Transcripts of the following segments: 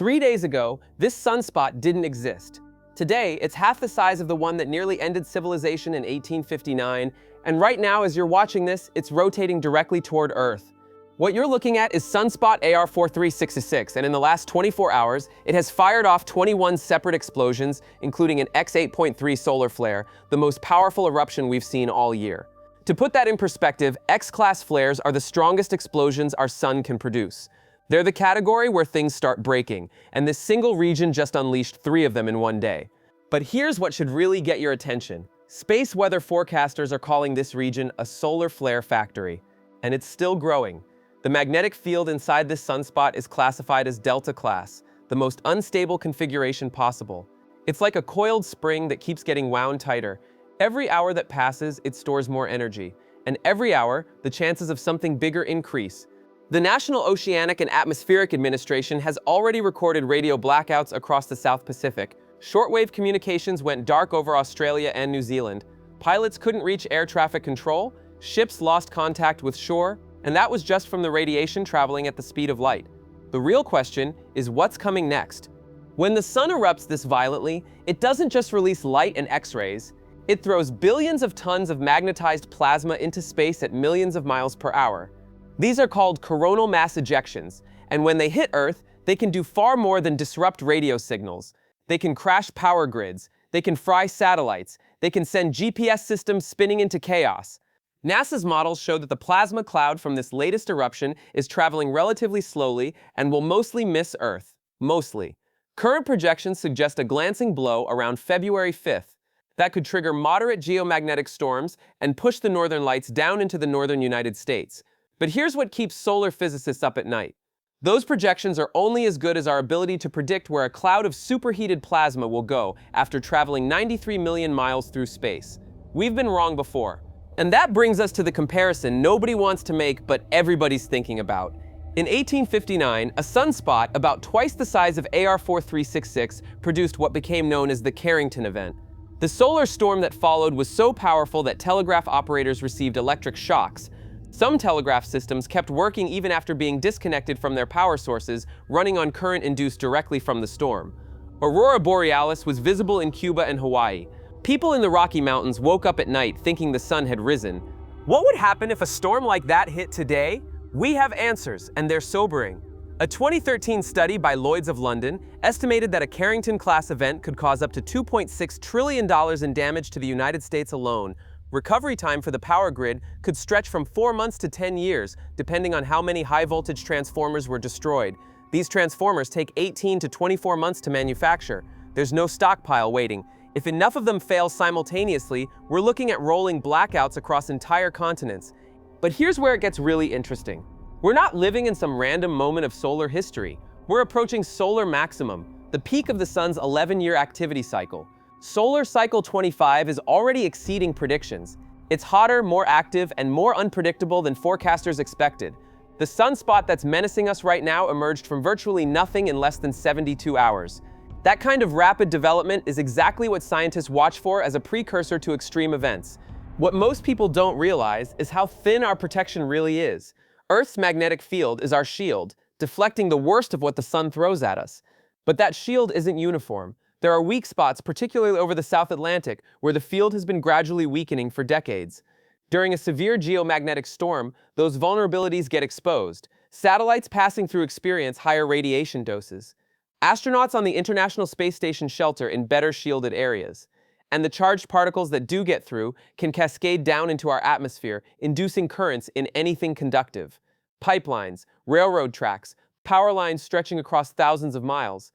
3 days ago, this sunspot didn't exist. Today, it's half the size of the one that nearly ended civilization in 1859, and right now, as you're watching this, it's rotating directly toward Earth. What you're looking at is Sunspot AR4366, and in the last 24 hours, it has fired off 21 separate explosions, including an X8.3 solar flare, the most powerful eruption we've seen all year. To put that in perspective, X-class flares are the strongest explosions our sun can produce. They're the category where things start breaking, and this single region just unleashed 3 of them in one day. But here's what should really get your attention. Space weather forecasters are calling this region a solar flare factory, and it's still growing. The magnetic field inside this sunspot is classified as Delta class, the most unstable configuration possible. It's like a coiled spring that keeps getting wound tighter. Every hour that passes, it stores more energy, and every hour, the chances of something bigger increase. The National Oceanic and Atmospheric Administration has already recorded radio blackouts across the South Pacific. Shortwave communications went dark over Australia and New Zealand. Pilots couldn't reach air traffic control, ships lost contact with shore, and that was just from the radiation traveling at the speed of light. The real question is what's coming next? When the sun erupts this violently, it doesn't just release light and X-rays, it throws billions of tons of magnetized plasma into space at millions of miles per hour. These are called coronal mass ejections, and when they hit Earth, they can do far more than disrupt radio signals. They can crash power grids, they can fry satellites, they can send GPS systems spinning into chaos. NASA's models show that the plasma cloud from this latest eruption is traveling relatively slowly and will mostly miss Earth. Mostly. Current projections suggest a glancing blow around February 5th. That could trigger moderate geomagnetic storms and push the northern lights down into the northern United States. But here's what keeps solar physicists up at night. Those projections are only as good as our ability to predict where a cloud of superheated plasma will go after traveling 93 million miles through space. We've been wrong before. And that brings us to the comparison nobody wants to make but everybody's thinking about. In 1859, a sunspot about twice the size of AR4366 produced what became known as the Carrington Event. The solar storm that followed was so powerful that telegraph operators received electric shocks. Some telegraph systems kept working even after being disconnected from their power sources, running on current induced directly from the storm. Aurora Borealis was visible in Cuba and Hawaii. People in the Rocky Mountains woke up at night thinking the sun had risen. What would happen if a storm like that hit today? We have answers, and they're sobering. A 2013 study by Lloyd's of London estimated that a Carrington-class event could cause up to $2.6 trillion in damage to the United States alone. Recovery time for the power grid could stretch from 4 months to 10 years, depending on how many high-voltage transformers were destroyed. These transformers take 18 to 24 months to manufacture. There's no stockpile waiting. If enough of them fail simultaneously, we're looking at rolling blackouts across entire continents. But here's where it gets really interesting. We're not living in some random moment of solar history. We're approaching solar maximum, the peak of the sun's 11-year activity cycle. Solar cycle 25 is already exceeding predictions. It's hotter, more active, and more unpredictable than forecasters expected. The sunspot that's menacing us right now emerged from virtually nothing in less than 72 hours. That kind of rapid development is exactly what scientists watch for as a precursor to extreme events. What most people don't realize is how thin our protection really is. Earth's magnetic field is our shield, deflecting the worst of what the sun throws at us. But that shield isn't uniform. There are weak spots, particularly over the South Atlantic, where the field has been gradually weakening for decades. During a severe geomagnetic storm, those vulnerabilities get exposed. Satellites passing through experience higher radiation doses. Astronauts on the International Space Station shelter in better shielded areas. And the charged particles that do get through can cascade down into our atmosphere, inducing currents in anything conductive. Pipelines, railroad tracks, power lines stretching across thousands of miles.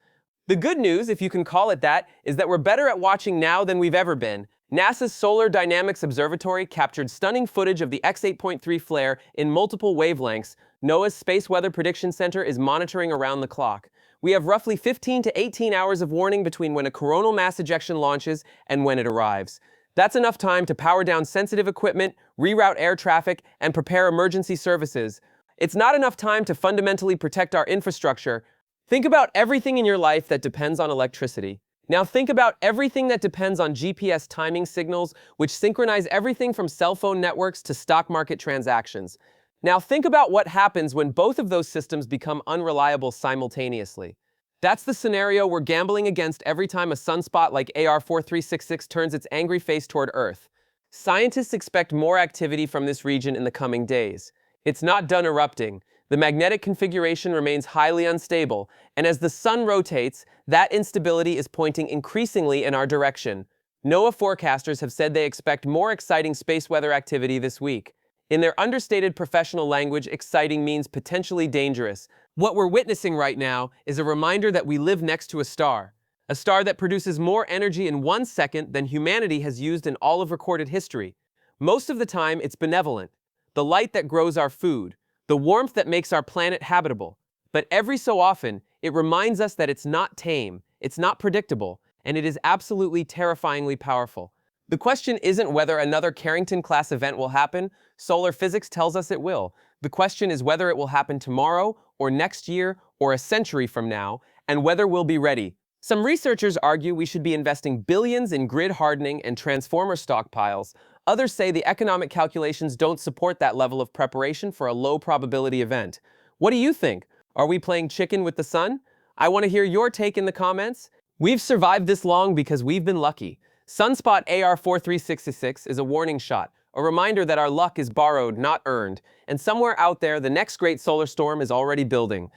The good news, if you can call it that, is that we're better at watching now than we've ever been. NASA's Solar Dynamics Observatory captured stunning footage of the X8.3 flare in multiple wavelengths. NOAA's Space Weather Prediction Center is monitoring around the clock. We have roughly 15 to 18 hours of warning between when a coronal mass ejection launches and when it arrives. That's enough time to power down sensitive equipment, reroute air traffic, and prepare emergency services. It's not enough time to fundamentally protect our infrastructure. Think about everything in your life that depends on electricity. Now think about everything that depends on GPS timing signals, which synchronize everything from cell phone networks to stock market transactions. Now think about what happens when both of those systems become unreliable simultaneously. That's the scenario we're gambling against every time a sunspot like AR4366 turns its angry face toward Earth. Scientists expect more activity from this region in the coming days. It's not done erupting. The magnetic configuration remains highly unstable, and as the sun rotates, that instability is pointing increasingly in our direction. NOAA forecasters have said they expect more exciting space weather activity this week. In their understated professional language, exciting means potentially dangerous. What we're witnessing right now is a reminder that we live next to a star that produces more energy in 1 second than humanity has used in all of recorded history. Most of the time, it's benevolent, the light that grows our food, the warmth that makes our planet habitable. But every so often, it reminds us that it's not tame, it's not predictable, and it is absolutely terrifyingly powerful. The question isn't whether another Carrington-class event will happen. Solar physics tells us it will. The question is whether it will happen tomorrow, or next year, or a century from now, and whether we'll be ready. Some researchers argue we should be investing billions in grid hardening and transformer stockpiles. Others say the economic calculations don't support that level of preparation for a low-probability event. What do you think? Are we playing chicken with the sun? I want to hear your take in the comments. We've survived this long because we've been lucky. Sunspot AR4366 is a warning shot, a reminder that our luck is borrowed, not earned, and somewhere out there, the next great solar storm is already building.